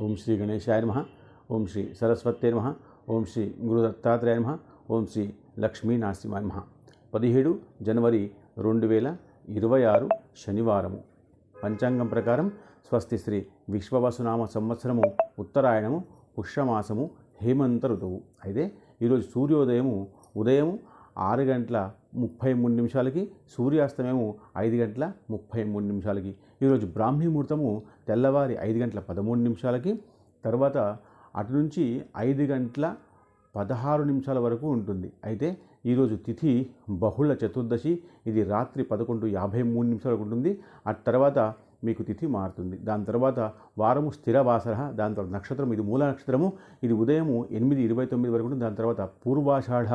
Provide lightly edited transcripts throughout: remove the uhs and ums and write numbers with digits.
ఓం శ్రీ గణేశాయ నమః. ఓం శ్రీ సరస్వతే నమః. ఓం శ్రీ గురుదత్తాత్రేయ నమః. ఓం శ్రీ లక్ష్మీనరసింహాయ నమః. 17 జనవరి 2026 శనివారము. పంచాంగం ప్రకారం స్వస్తి శ్రీ విశ్వవసునామ సంవత్సరము ఉత్తరాయణము పుష్యమాసము హేమంత ఋతువు. అయితే ఈరోజు సూర్యోదయము ఉదయం 6:33 సూర్యాస్తమయము 5:33. ఈరోజు బ్రాహ్మీ ముహూర్తము తెల్లవారి 5:13 తర్వాత అటు నుంచి 5:16 వరకు ఉంటుంది. అయితే ఈరోజు తిథి బహుళ చతుర్దశి, ఇది రాత్రి 11:53 వరకు ఉంటుంది. ఆ తర్వాత మీకు తిథి మారుతుంది. దాని తర్వాత వారము స్థిరవాసర, దాని తర్వాత నక్షత్రం ఇది మూల నక్షత్రము, ఇది ఉదయం 8:29 వరకు ఉంటుంది. దాని తర్వాత పూర్వాషాఢ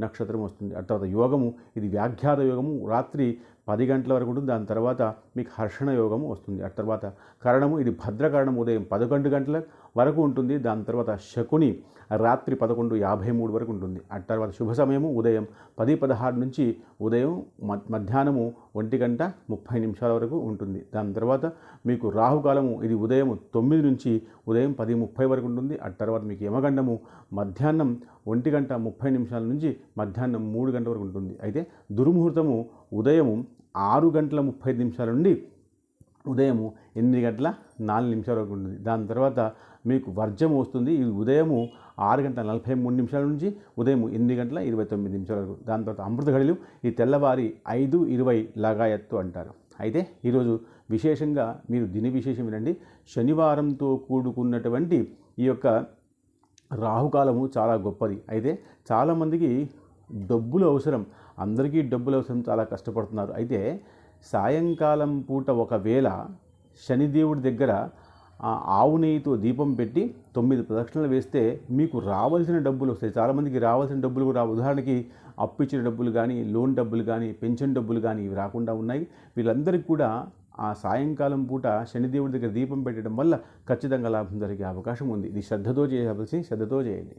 నక్షత్రం వస్తుంది. ఆ తర్వాత యోగము ఇది వ్యాఖ్యాత యోగము, రాత్రి 10 గంటల వరకు ఉంటుంది. దాని తర్వాత మీకు హర్షణ యోగము వస్తుంది. ఆ తర్వాత కరణము ఇది భద్రకరణం ఉదయం 11 గంటల వరకు ఉంటుంది. దాని తర్వాత శకుని రాత్రి 11:53 వరకు ఉంటుంది. ఆ తర్వాత శుభ సమయము ఉదయం 10:16 నుంచి ఉదయం మధ్యాహ్నము 1:30 వరకు ఉంటుంది. దాని తర్వాత మీకు రాహుకాలము ఇది ఉదయం 9 నుంచి ఉదయం 10:30 వరకు ఉంటుంది. ఆ తర్వాత మీకు యమగండము మధ్యాహ్నం 1:30 నుంచి మధ్యాహ్నం 3 గంటల వరకు ఉంటుంది. అయితే దుర్ముహూర్తము ఉదయం 6:35 నుండి ఉదయం 8:04 వరకు ఉంటుంది. దాని తర్వాత మీకు వర్జం వస్తుంది. ఇది ఉదయం 6:43 నుంచి ఉదయం 8:29 వరకు. దాని తర్వాత అమృత ఘడియలు ఈ తెల్లవారి 5:20 లగాయత్తు అంటారు. అయితే ఈరోజు విశేషంగా మీరు దిన విశేషం వినండి. శనివారంతో కూడుకున్నటువంటి ఈ యొక్క రాహుకాలము చాలా గొప్పది. అయితే చాలామందికి డబ్బులు అవసరం, అందరికీ డబ్బులు అవసరం, చాలా కష్టపడుతున్నారు. అయితే సాయంకాలం పూట ఒకవేళ శనిదేవుడి దగ్గర ఆవు నెయ్యితో దీపం పెట్టి 9 ప్రదక్షిణలు వేస్తే మీకు రావాల్సిన డబ్బులు వస్తాయి. చాలామందికి రావాల్సిన డబ్బులు కూడా, ఉదాహరణకి అప్పు ఇచ్చిన డబ్బులు కానీ, లోన్ డబ్బులు కానీ, పెన్షన్ డబ్బులు కానీ ఇవి రాకుండా ఉన్నాయి. వీళ్ళందరికీ కూడా ఆ సాయంకాలం పూట శనిదేవుడి దగ్గర దీపం పెట్టడం వల్ల ఖచ్చితంగా లాభం జరిగే అవకాశం ఉంది. ఇది శ్రద్ధతో చేయాల్సి, శ్రద్ధతో చేయండి.